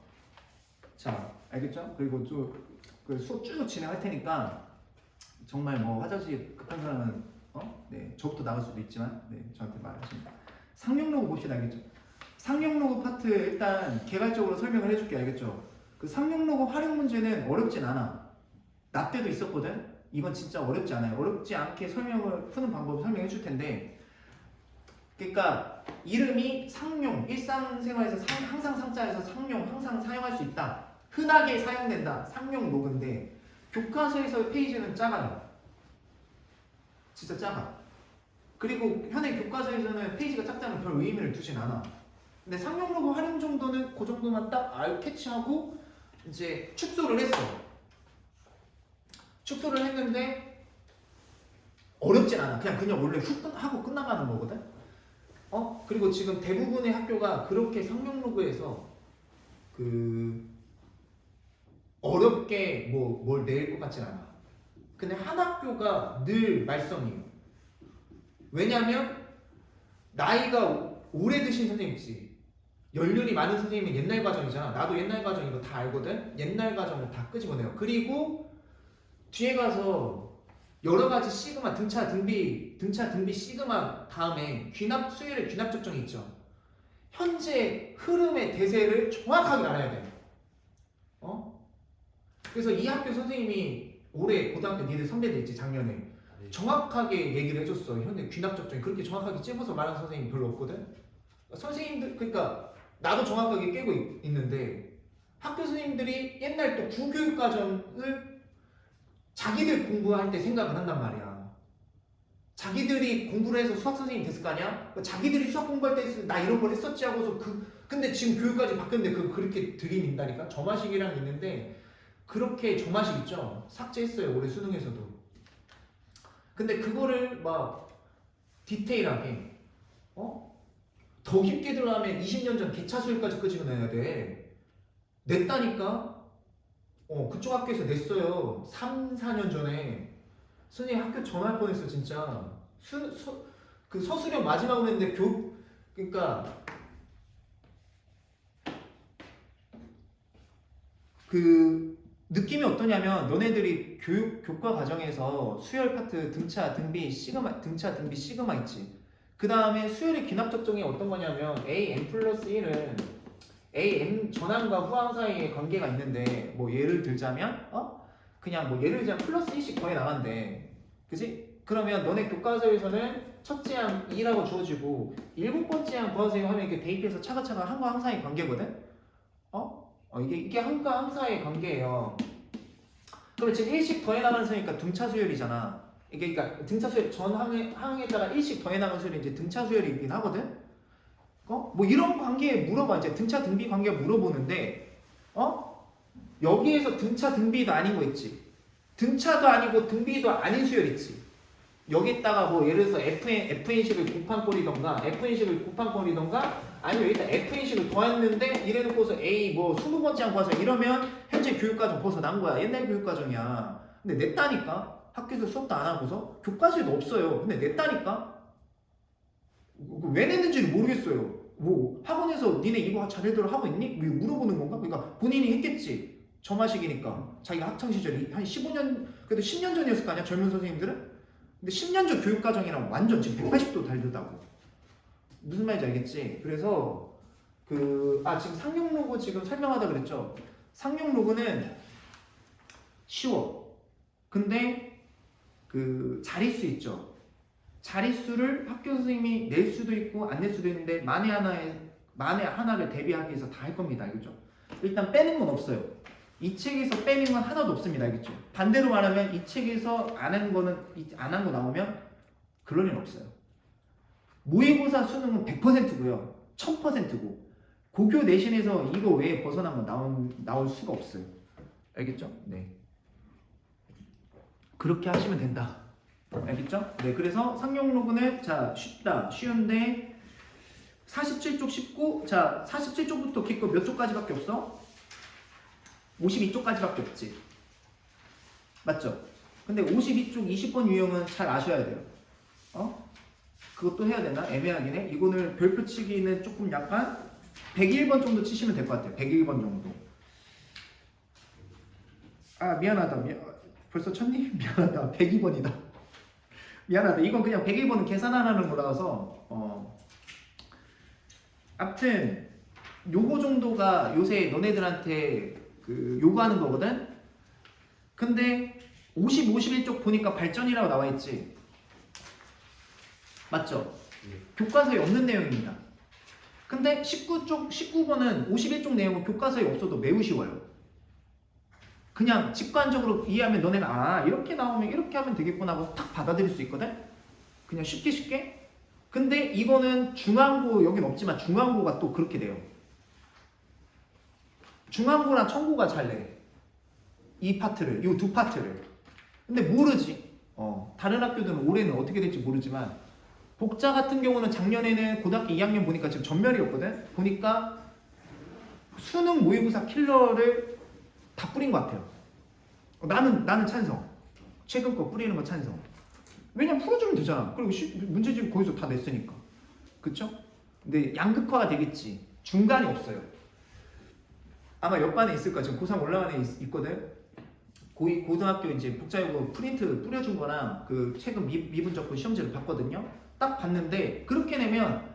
자, 알겠죠? 그리고 그 수업 쭉 진행할 테니까 정말 뭐 화장실 급한 사람은 네, 저부터 나갈 수도 있지만 네, 저한테 말하십니다. 상용로그 봅시다. 알겠죠? 상용로그 파트 일단 개괄적으로 설명을 해줄게. 알겠죠? 그 상용로그 활용 문제는 어렵진 않아. 나 때도 있었거든. 이건 진짜 어렵지 않아요. 어렵지 않게 푸는 방법을 설명해 줄 텐데, 그러니까 이름이 상용, 일상생활에서 항상 상자에서 상용, 항상 사용할 수 있다. 흔하게 사용된다. 상용 로그인데 교과서에서의 페이지는 작아요. 진짜 작아. 그리고 현행 교과서에서는 페이지가 작다면 별 의미를 두진 않아. 근데 상용 로그 활용 정도는 그 정도만 딱 캐치하고 이제 축소를 했어. 축소를 했는데 어렵진 않아. 그냥 원래 훅 하고 끝나가는 거거든. 그리고 지금 대부분의 학교가 그렇게 상용 로그에서 어렵게 뭘 낼 것 같진 않아. 근데 한 학교가 늘 말썽이에요. 왜냐면 나이가 오래 드신 선생님이지. 연륜이 많은 선생님은 옛날 과정이잖아. 나도 옛날 과정 이거 다 알거든. 옛날 과정을 다 끄집어내요. 그리고 뒤에 가서 여러 가지 시그마, 등차, 등비 시그마 다음에 수열의 귀납 적정이 있죠. 현재 흐름의 대세를 정확하게 알아야 돼. 그래서 이 학교 선생님이 올해 고등학교 니들 선배들 있지 작년에 정확하게 얘기를 해줬어. 현재 귀납 적정이 그렇게 정확하게 찝어서 말하는 선생님이 별로 없거든. 선생님들 그러니까 나도 정확하게 깨고 있는데 학교 선생님들이 옛날 또 구교육 과정을 자기들 공부할 때 생각을 한단 말이야. 자기들이 공부를 해서 수학 선생님이 됐을 거 아니야? 자기들이 수학 공부할 때 나 이런 걸 했었지 하고서 근데 지금 교육까지 바뀌었는데 그렇게 들이민다니까? 점화식이랑 있는데 그렇게 점화식 있죠? 삭제했어요 올해 수능에서도. 근데 그거를 막 디테일하게 더 깊게 들어가면 20년 전 개차 수열까지 끄집어내야 돼. 냈다니까? 그쪽 학교에서 냈어요. 3, 4년 전에. 선생님 학교 전화할 뻔했어 진짜. 그 서술형 마지막으로 했는데 그러니까 그 느낌이 어떠냐면 너네들이 교과 과정에서 수열 파트 등차 등비 시그마 있지. 그 다음에 수열의 기납 적정이 어떤 거냐면 AM 플러스 1은 AM 전항과 후항 사이에 관계가 있는데 뭐 예를 들자면 그냥 뭐 예를 들자면 플러스 1씩 더해 나간대. 그지? 그러면 너네 교과서에서는 첫째 항 2라고 주어지고 7번째 항 보아세요 하면 이렇게 대입해서 차근차근 항과 항 사이 관계거든? 이게 항과 항 사이의 관계예요. 그러면 지금 1씩 더해 나가는 수니까 등차 수열이잖아. 이게 그러니까 등차 수열 전 항에다가 1씩 더해 나가는 수열이 이제 등차 수열이긴 하거든? 뭐 이런 관계 물어봐. 이제 등차 등비 관계 물어보는데 여기에서 등차 등비도 아닌 거 있지. 등차도 아니고 등비도 아닌 수열 있지. 여기다가 뭐 예를 들어서 FN식을 곱한꼴이던가 FN식을 곱한꼴이던가 아니면 여기다 FN식을 더했는데 이래놓고서 A 뭐 20번째 항 봐서 이러면 현재 교육과정 벗어난 거야. 옛날 교육과정이야. 근데 냈다니까? 학교에서 수업도 안 하고서 교과서에도 없어요. 근데 냈다니까? 왜 냈는지를 모르겠어요. 뭐 학원에서 니네 이거 자네대로 하고 있니? 왜 물어보는 건가? 그러니까 본인이 했겠지. 점화식이니까 자기가 학창시절이 한 15년 그래도 10년 전이었을 거 아니야 젊은 선생님들은? 근데 10년 전 교육과정이랑 완전 지금 180도 다르다고. 무슨 말인지 알겠지? 그래서 지금 상용 로그 지금 설명하다 그랬죠? 상용 로그는 쉬워. 근데 자릿수 있죠? 자릿수를 학교 선생님이 낼 수도 있고 안 낼 수도 있는데 만에 하나를 대비하기 위해서 다 할 겁니다. 알겠죠? 일단 빼는 건 없어요. 이 책에서 빼는 건 하나도 없습니다. 알겠죠? 반대로 말하면 이 책에서 안 한 거 나오면 그럴 리는 없어요. 모의고사 수능은 100%고요. 1000%고 고교 내신에서 이거 외에 벗어난 건 나올 수가 없어요. 알겠죠? 네. 그렇게 하시면 된다. 알겠죠? 네, 그래서 상용 로그는 쉬운데 47쪽 쉽고 47쪽부터 기껏 몇 쪽까지밖에 없어? 52쪽까지밖에 없지. 맞죠? 근데 52쪽 20번 유형은 잘 아셔야 돼요. 그것도 해야 되나? 애매하긴 해. 이거는 별표 치기는 조금 약간 101번 정도 치시면 될 것 같아요. 101번 정도. 미안하다. 벌써 쳤니? 미안하다. 102번이다. 미안하다. 이건 그냥 101번은 계산하라는 거라서 아무튼 요거 정도가 요새 너네들한테 요구하는 거거든? 근데 50, 51쪽 보니까 발전이라고 나와있지? 맞죠? 교과서에 없는 내용입니다. 근데 19번은 51쪽 내용은 교과서에 없어도 매우 쉬워요. 그냥 직관적으로 이해하면 너네가 이렇게 나오면 이렇게 하면 되겠구나 하고 탁 받아들일 수 있거든? 그냥 쉽게. 근데 이거는 중앙고 여긴 없지만 중앙고가 또 그렇게 돼요. 중앙고랑 청고가 잘 내. 이 두 파트를. 근데 모르지. 다른 학교들은 올해는 어떻게 될지 모르지만 복자 같은 경우는 작년에는 고등학교 2학년 보니까 지금 전멸이었거든? 보니까 수능 모의고사 킬러를 다 뿌린 것 같아요. 나는 찬성. 최근 거 뿌리는 거 찬성. 왜냐면 풀어주면 되잖아. 그리고 문제집 거기서 다 냈으니까. 그쵸? 근데 양극화가 되겠지. 중간이 없어요. 아마 옆반에 있을 거야. 지금 고3 올라가는 애 있거든? 고등학교 이제 복자여고 프린트 뿌려준 거랑 최근 미분적분 시험지를 봤거든요? 딱 봤는데 그렇게 내면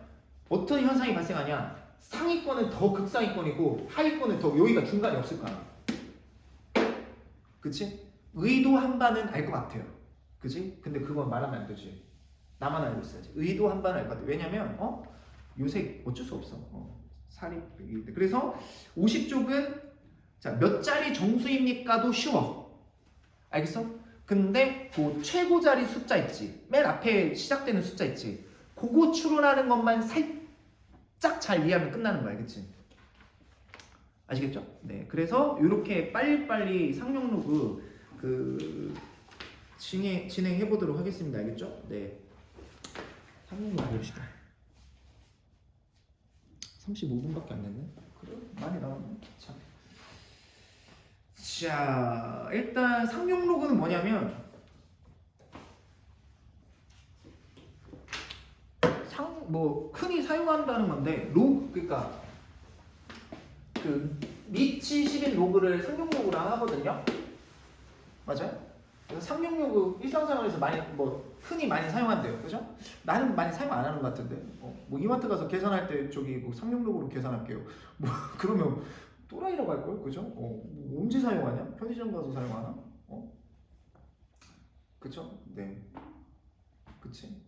어떤 현상이 발생하냐? 상위권은 더 극상위권이고 하위권은 더 여기가 중간이 없을 거야. 그치? 의도한 바는 알 것 같아요. 그치? 근데 그건 말하면 안 되지. 나만 알고 있어야지. 의도한 바는 알 것 같아. 왜냐면 요새 어쩔 수 없어. 사립. 그래서 50쪽은 몇 자리 정수입니까도 쉬워. 알겠어? 근데 그 최고 자리 숫자 있지. 맨 앞에 시작되는 숫자 있지. 그거 추론하는 것만 살짝 잘 이해하면 끝나는 거야. 그치? 아시겠죠? 네. 그래서 이렇게 빨리빨리 상용 로그 진행해 보도록 하겠습니다. 알겠죠? 네. 상용 로그 봅시다. 35분밖에 안 됐네. 그래? 많이 나왔네. 자, 일단 상용 로그는 뭐냐면 흔히 사용한다는 건데 그러니까 그 미치 10인 로그를 상용 로그로 하거든요. 맞아요? 그래서 상용 로그 일상생활에서 흔히 많이 사용한대요. 그죠? 나는 많이 사용 안 하는 것 같은데. 이마트 가서 계산할 때 상용 로그로 계산할게요. 그러면 또라이라고 할 걸, 그죠? 언제 사용하냐? 편의점 가서 사용하나? 그쵸? 네. 그치?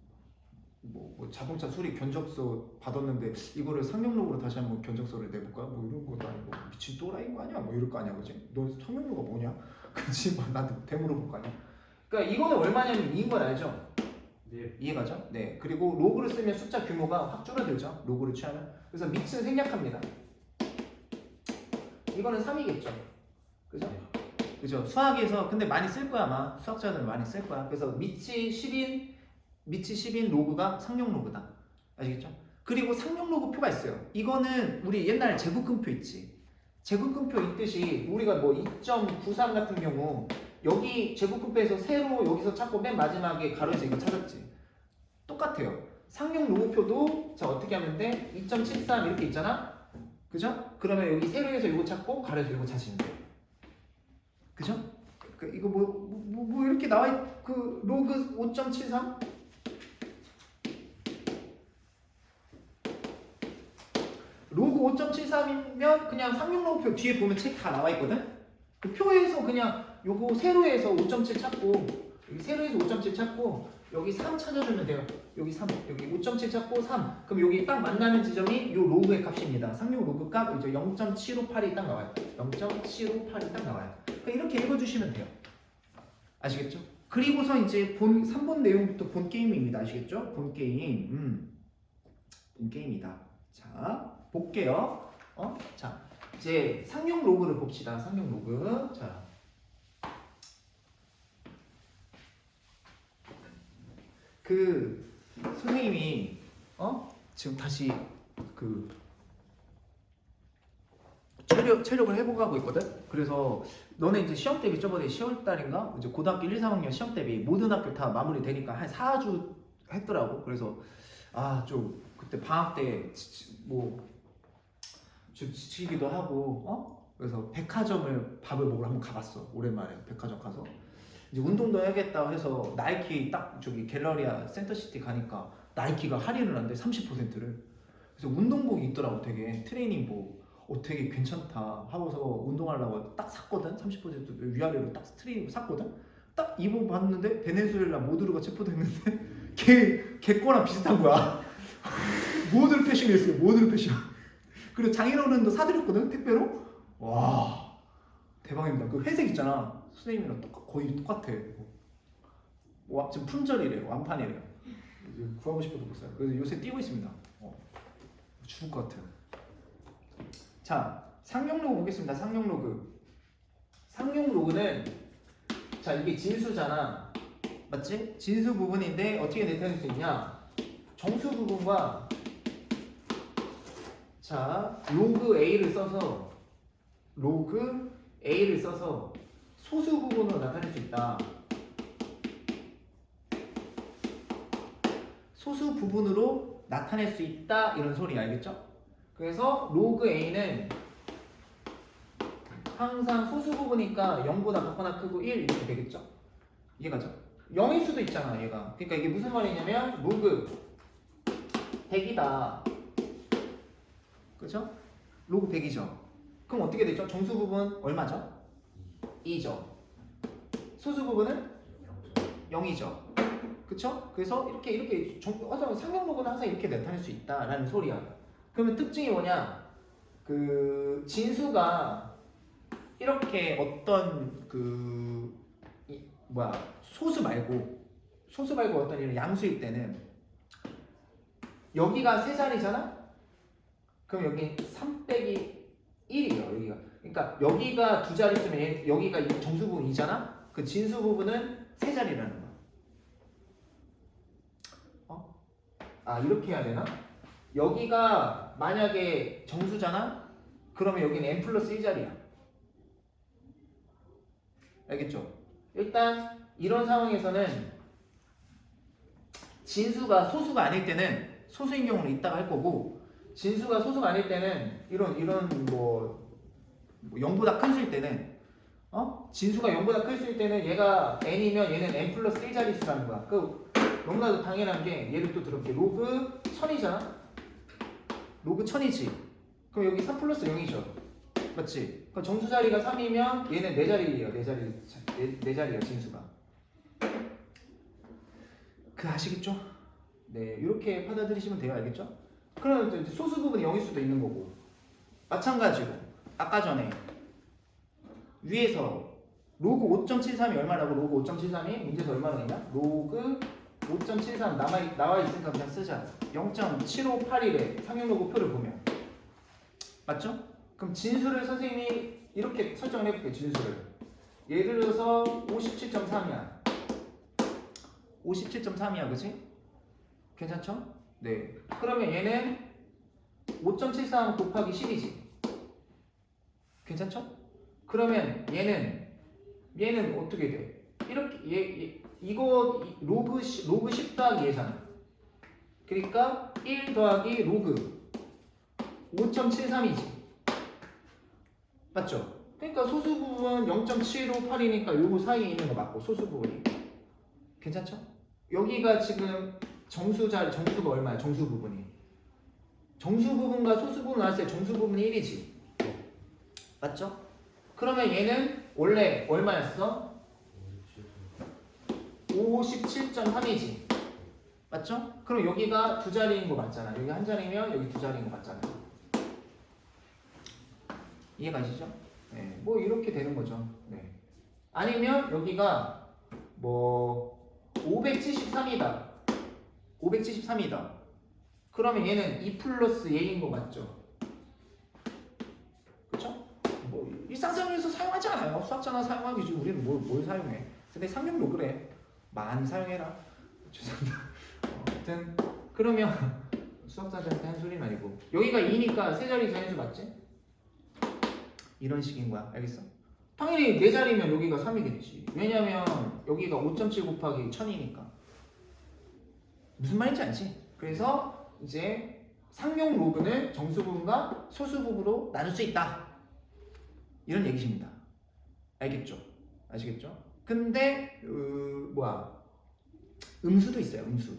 자동차 수리 견적서 받았는데 이거를 상용로그로 다시 한번 견적서를 내볼까? 이런 것도 아니고 미친 또라이인 거 아니야? 이럴 거 아니야, 그치? 너 상용로가 뭐냐? 그치? 나한테 되물어볼 거 아니야? 그러니까 이거는 얼마냐면 이인 건 알죠? 네. 이해가죠? 네. 그리고 로그를 쓰면 숫자 규모가 확 줄어들죠? 로그를 취하면. 그래서 밑은 생략합니다. 이거는 3이겠죠? 그죠? 그죠? 수학에서 근데 많이 쓸 거야, 아마. 수학자들은 많이 쓸 거야. 그래서 미치 10인 로그가 상용 로그다. 아시겠죠? 그리고 상용 로그 표가 있어요. 이거는 우리 옛날 제곱근표 있지. 제곱근표 있듯이 우리가 2.93 같은 경우 여기 제곱근표에서 세로 여기서 찾고 맨 마지막에 가로에서 이거 찾았지. 똑같아요. 상용 로그표도 자 어떻게 하면 돼? 2.73 이렇게 있잖아. 그죠? 그러면 여기 세로에서 이거 찾고 가로에서 이거 찾으면 돼. 그죠? 이거 이렇게 나와 로그 5.73? 로그 5.73이면 그냥 상용 로그표 뒤에 보면 책 다 나와 있거든? 그 표에서 그냥 요거 세로에서 5.7 찾고 여기 세로에서 5.7 찾고 여기 3 찾아주면 돼요. 여기 3, 여기 5.7 찾고 3. 그럼 여기 딱 만나는 지점이 요 로그의 값입니다. 상용 로그 값 이제 0.758이 딱 나와요. 0.758이 딱 나와요. 그러니까 이렇게 읽어주시면 돼요. 아시겠죠? 그리고서 이제 3번 내용부터 본 게임입니다. 아시겠죠? 본 게임. 본 게임이다. 자, 볼게요. 자, 이제 상용 로그를 봅시다. 상용 로그. 자. 선생님이 지금 다시 체력을 회복하고 있거든. 그래서 너네 이제 시험 대비 저번에 10월달인가 이제 고등학교 1, 3학년 시험 대비 모든 학교 다 마무리되니까 한 4주 했더라고. 그래서 좀 그때 방학 때 좀 지치기도 하고 그래서 백화점을 밥을 먹으러 한번 가봤어. 오랜만에 백화점 가서 이제 운동도 해야겠다 해서 나이키 딱 갤러리아 센터시티 가니까 나이키가 할인을 한대 30%를. 그래서 운동복이 있더라고. 되게 트레이닝복. 되게 괜찮다 하고서 운동하려고 딱 샀거든. 30% 위아래로 딱 트레이닝복 샀거든. 딱 입어봤는데 베네수엘라 모두르가 체포됐는데 걔 거랑 비슷한 거야. 모두르 패션이었어요. 모두르 패션. 그리고 장인어른도 사드렸거든. 택배로. 와 대박입니다. 그 회색 있잖아. 선생님이랑 거의 똑같아. 지금 품절이래요. 완판이래요. 구하고 싶어도 못 사요. 그래서 요새 뛰고 있습니다. 죽을 것 같아요. 자, 상용 로그 보겠습니다. 상용 로그. 상용 로그는 자 이게 진수잖아. 맞지? 진수 부분인데 어떻게 나타낼 수 있냐? 정수 부분과 자 로그 A를 써서 소수 부분으로 나타낼 수 있다. 소수 부분으로 나타낼 수 있다 이런 소리 알겠죠? 그래서 로그 A는 항상 소수 부분이니까 0보다 작거나 크고 1 이렇게 되겠죠? 이해가죠? 0일 수도 있잖아 얘가. 그러니까 이게 무슨 말이냐면 로그 100이다. 그죠? 로그 100이죠? 그럼 어떻게 되죠? 정수 부분 얼마죠? 2죠. 소수 부분은 0이죠. 그쵸? 그래서 이렇게 상용 로그는 항상 이렇게 나타낼 수 있다라는 소리야. 그러면 특징이 뭐냐? 진수가 이렇게 어떤 소수 말고 어떤 이런 양수일 때는 여기가 세 자리잖아? 그럼 여기 3 빼기 1이에요. 여기가. 그러니까 여기가 두 자리 있으면 여기가 정수 부분 2잖아? 그 진수 부분은 세 자리라는 거야. 이렇게 해야 되나? 여기가 만약에 정수잖아? 그러면 여기는 n 플러스 1자리야. 알겠죠? 일단 이런 상황에서는 진수가 소수가 아닐 때는 소수인 경우는 이따가 할 거고, 진수가 소수가 아닐 때는 이런 0보다 큰 수일 때는 진수가 0보다 큰 수일 때는 얘가 n이면 얘는 n 플러스 1자리 수라는 거야. 너무나도 당연한 게 얘를 또 들어볼게. 로그 1000이잖아? 로그 1000이지. 그럼 여기 3 플러스 0이죠. 맞지? 그럼 정수 자리가 3이면 얘는 4자리예요. 4자리예요, 진수가. 아시겠죠? 네, 이렇게 받아들이시면 돼요. 알겠죠? 그러면 이제 소수 부분이 0일 수도 있는 거고. 마찬가지로 아까 전에 위에서 로그 5.73이 얼마라고? 로그 5.73이 문제에서 얼마나 있냐? 로그 5.73 나와 있으니까 그냥 쓰자. 0.7581의 상용 로그 표를 보면 맞죠? 그럼 진수를 선생님이 이렇게 설정을 해볼게요. 진수를 예를 들어서 57.3이야. 57.3이야, 그치? 괜찮죠? 네. 그러면 얘는 5.73 곱하기 10이지. 괜찮죠? 그러면 얘는 어떻게 돼? 이렇게 이거 로그 10 더하기 얘잖아. 그러니까 1 더하기 로그 5.73이지. 맞죠? 그러니까 소수 부분 0.758이니까 요거 사이에 있는 거 맞고, 소수 부분이. 괜찮죠? 여기가 지금 정수가 얼마야? 정수 부분이. 정수 부분과 소수 부분 나왔을 때 정수 부분이 1이지. 맞죠? 그러면 얘는 원래 얼마였어? 57.3이지. 맞죠? 그럼 여기가 두 자리인 거 맞잖아. 여기 한 자리면 여기 두 자리인 거 맞잖아. 이해가시죠? 네, 뭐 이렇게 되는 거죠. 네. 아니면 여기가 573이다. 573이다. 그러면 얘는 2 플러스 a인 거 맞죠? 그쵸? 일상생활에서 사용하지 않아요. 수학자나 사용하기지. 우리는 뭘 사용해? 근데 상용도 그래. 많이 사용해라. 죄송합니다. 아무튼 그러면 수학자들한테 한 소리는 아니고, 여기가 2니까 세 자리 자연수 맞지? 이런 식인 거야. 알겠어? 당연히 네 자리면 여기가 3이겠지. 왜냐면 여기가 5.7 곱하기 1000이니까. 무슨 말인지 알지? 그래서 이제 상용 로그는 정수 부분과 소수 부분으로 나눌 수 있다. 이런 얘기십니다. 알겠죠? 아시겠죠? 근데 음수도 있어요. 음수.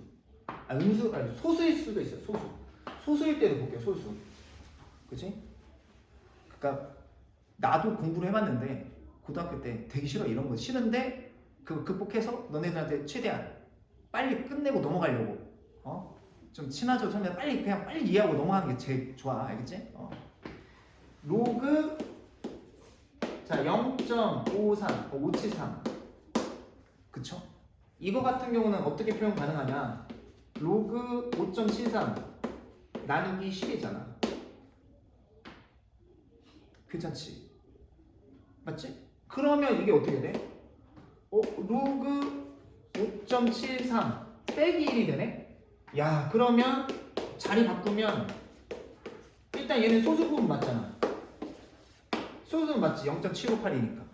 소수일 수도 있어요. 소수일 때도 볼게요. 소수. 그치? 그러니까 나도 공부를 해봤는데 고등학교 때 되게 싫어. 이런 거 싫은데 그 극복해서 너네들한테 최대한 빨리 끝내고 넘어가려고 좀 친화적 선배 빨리 이해하고 넘어가는 게 제일 좋아. 알겠지? 로그 0.53 573 그쵸? 이거 같은 경우는 어떻게 표현 가능하냐? 로그 5.73 나누기 10이잖아. 괜찮지? 맞지? 그러면 이게 어떻게 돼? 로그 5.73 빼기 1이 되네? 야, 그러면 자리 바꾸면 일단 얘는 소수 부분 맞잖아. 소수 부분 맞지? 0.758이니까.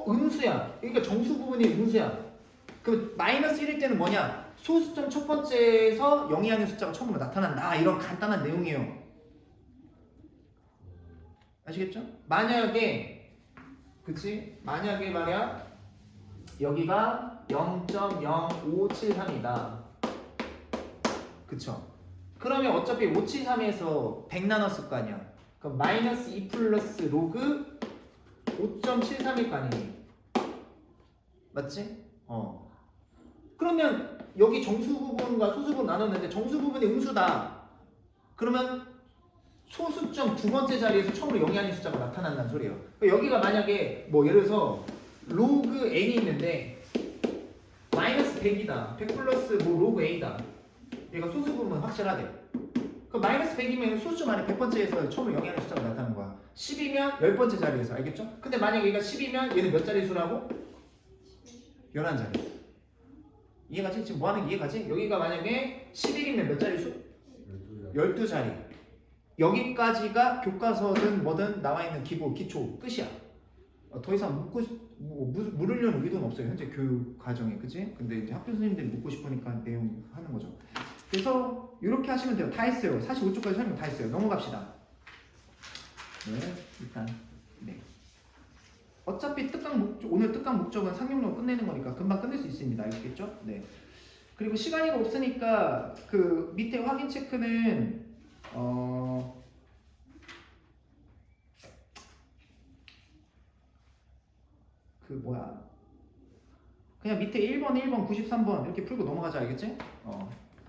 음수야. 그러니까 정수 부분이 음수야. 그 마이너스 1일 때는 뭐냐? 소수점 첫 번째에서 0이 아닌 숫자가 처음으로 나타난다. 이런 간단한 내용이에요. 아시겠죠? 만약에 말이야 여기가 0.0573이다. 그쵸? 그러면 어차피 573에서 100 나눴을 거 아니야. 그럼 마이너스 2 플러스 로그 5.73일 거 아니니? 맞지? 그러면 여기 정수 부분과 소수 부분 나눴는데 정수 부분이 음수다. 그러면 소수점 두 번째 자리에서 처음으로 0이 아닌 숫자가 나타난다는 소리예요. 여기가 만약에 예를 들어서 로그 n이 있는데 100이다. 100 플러스 뭐 로그 A다. 얘가 소수 부분 확실하대. 그 마이너스 100이면 소수 만에 100번째에서 처음으로 영향의 숫자가 나타나는 거야. 10이면 10번째 자리에서 알겠죠? 근데 만약에 얘가 10이면 얘는 몇 자리 수라고? 11자리. 이해가지? 지금 뭐 하는 게 이해가지? 여기가 만약에 11이면 몇 자리 수? 12자리. 여기까지가 교과서든 뭐든 나와 있는 기초 끝이야. 더 이상 물으려는 의도는 없어요. 현재 교육 과정에, 그치? 근데 이제 학교 선생님들이 묻고 싶으니까 내용 하는 거죠. 그래서 이렇게 하시면 돼요. 다 했어요. 45초까지 설명 다 했어요. 넘어갑시다. 네, 일단 네. 어차피 오늘 특강 목적은 상용로 끝내는 거니까 금방 끝낼 수 있습니다. 알겠죠? 네. 그리고 시간이 없으니까 그 밑에 확인 체크는 그 뭐야? 그냥 밑에 1번, 1번, 93번 이렇게 풀고 넘어가자. 알겠지?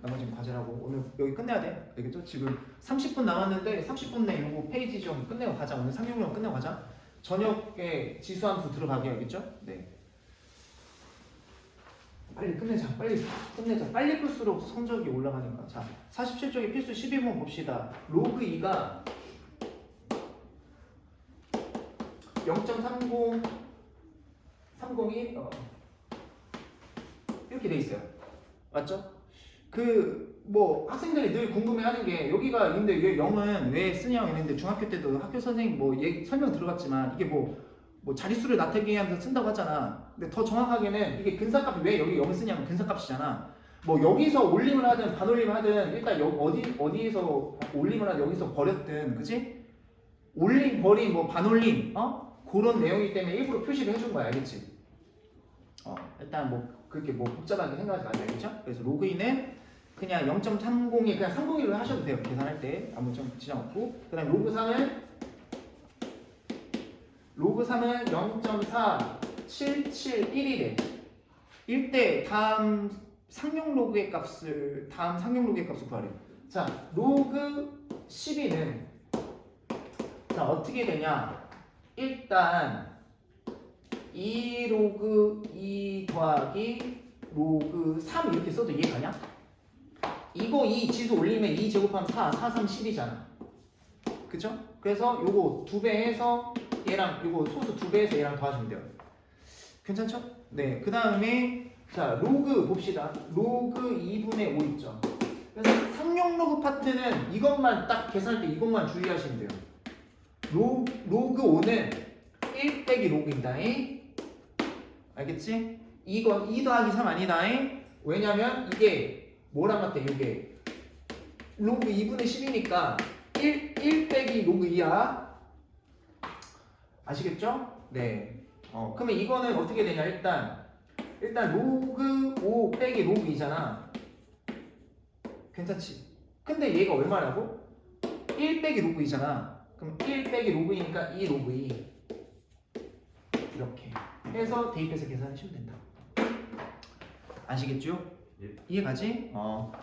나머지는 과제라고 오늘 여기 끝내야 돼. 알겠죠? 지금 30분 남았는데 30분 내에 이거 페이지 좀 끝내고 가자. 오늘 상용로 끝내고 가자. 저녁에 지수함수 들어가게. 알겠죠? 네. 빨리 끝내자. 빨리 끝내자. 빨리 풀수록 성적이 올라가니까. 자, 47쪽에 필수 12번 봅시다. 로그 2가 0.30 302 이렇게 돼 있어요. 맞죠? 그 뭐 학생들이 늘 궁금해하는 게 여기가 근데 왜 0은 왜 쓰냐고 했는데 중학교 때도 학교 선생님 뭐 설명 들어갔지만 이게 뭐 자릿수를 나타내기 위해서 쓴다고 하잖아. 근데 더 정확하게는 이게 근사값이 왜 여기 0을 쓰냐면 근사값이잖아. 뭐 여기서 올림을 하든 반올림을 하든 일단 어디에서 올림을 하든 여기서 버렸든, 그치? 올림, 버림, 뭐 반올림, 그런 내용이기 때문에 일부러 표시를 해준 거야. 알겠지? 일단 뭐 그렇게 뭐 복잡하게 생각하지 말자. 알겠죠? 그래서 로그인은 그냥 0.30에 그냥 301로 하셔도 돼요. 계산할 때 아무 좀 지장 없고. 그 다음에 로그 3은 0.4771이래. 1대 다음 상용 로그의 값을 구하래. 자, 로그 12는 자 어떻게 되냐? 일단 2 로그 2 더하기 로그 3 이렇게 써도 이해가냐? 이거 2 지수 올리면 2 제곱하면 4, 4, 3, 10이잖아. 그쵸? 그래서 요거 2배 해서 얘랑 요거 소수 2배 해서 얘랑 더하시면 돼요. 괜찮죠? 네. 그 다음에 자 로그 봅시다. 로그 2분의 5 있죠. 그래서 상용 로그 파트는 이것만 딱 계산할 때 이것만 주의하시면 돼요. 로그 5는 1 빼기 로그입니다. 알겠지? 이거 2 더하기 3 아니다. 왜냐면 이게 뭐랑 같아? 이게 로그 2분의 10이니까 1 빼기 로그 2야. 아시겠죠? 네. 그러면 이거는 어떻게 되냐? 일단 로그 5 빼기 로그 2잖아. 괜찮지? 근데 얘가 얼마라고? 1 빼기 로그 2잖아. 그럼 1 빼기 로그 2니까 2 로그 2 이렇게 해서 대입해서 계산하시면 된다. 아시겠죠? 예. 이해가지?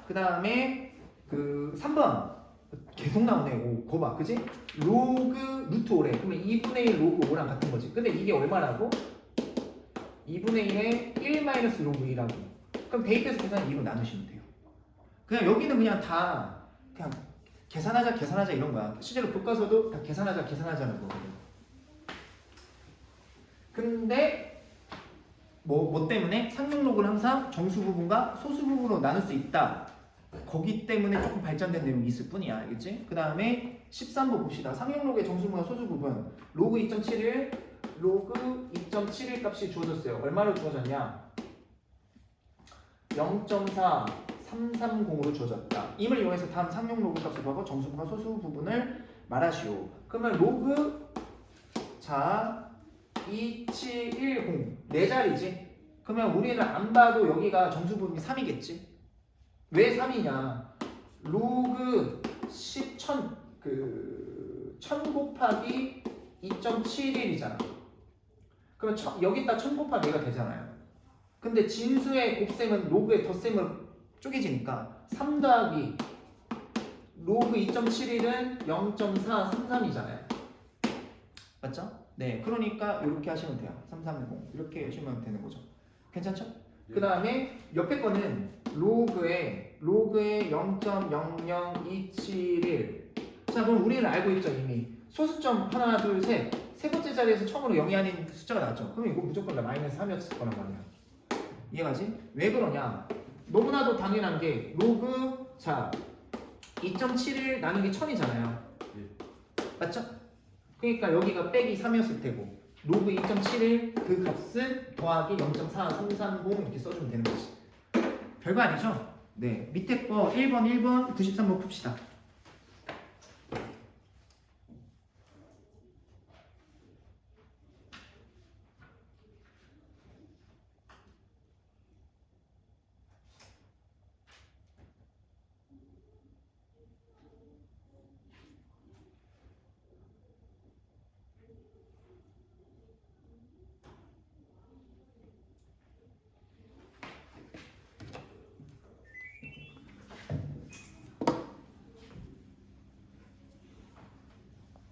그 다음에 그 3번 계속 나오네. 오, 거봐, 그지? 로그 루트 5래. 그러면 2분의 1 로그 5랑 같은 거지. 근데 이게 얼마라고? 2분의 1에 1 마이너스 로그 2라고. 그럼 대입해서 계산 2로 나누시면 돼요. 그냥 여기는 그냥 다 그냥 계산하자 이런 거야. 실제로 교과서도 다 계산하자는 거거든. 근데 뭐 때문에 상용 로그는 항상 정수 부분과 소수 부분으로 나눌 수 있다. 거기 때문에 조금 발전된 내용이 있을 뿐이야. 알겠지? 그 다음에 13번 봅시다. 상용 로그의 정수 부분과 소수 부분. 로그 2.71 값이 주어졌어요. 얼마로 주어졌냐? 0.4330으로 주어졌다. 임을 이용해서 다음 상용 로그 값을 구하고 정수 부분과 소수 부분을 말하시오. 그러면 로그 자 2710 네 자리지. 그러면 우리는 안 봐도 여기가 정수 부분이 3이겠지. 왜 3이냐? 로그 10 1000 곱하기 2.71이잖아. 그러면 여기다 1000 곱하기 얘가 되잖아요. 근데 진수의 곱셈은 로그의 덧셈으로 쪼개지니까 3 더하기 로그 2.71은 0.433이잖아요. 맞죠? 네, 그러니까 이렇게 하시면 돼요. 3310 이렇게 하시면 되는 거죠. 괜찮죠? 그 다음에 옆에 거는 로그에 0.00271. 자, 그럼 우리는 알고 있죠 이미. 소수점 하나, 둘, 셋. 세 번째 자리에서 처음으로 0이 아닌 숫자가 나왔죠. 그럼 이거 무조건 다 마이너스 3이었을 거란 말이야. 이해가지? 왜 그러냐? 너무나도 당연한 게 로그 자 2.71 나누기 1000이잖아요. 맞죠? 그러니까 여기가 빼기 3이었을 테고 로그 2.71 그 값은 더하기 0.4330 이렇게 써주면 되는 거지. 별거 아니죠? 네, 밑에 거 1번 93번 풉시다.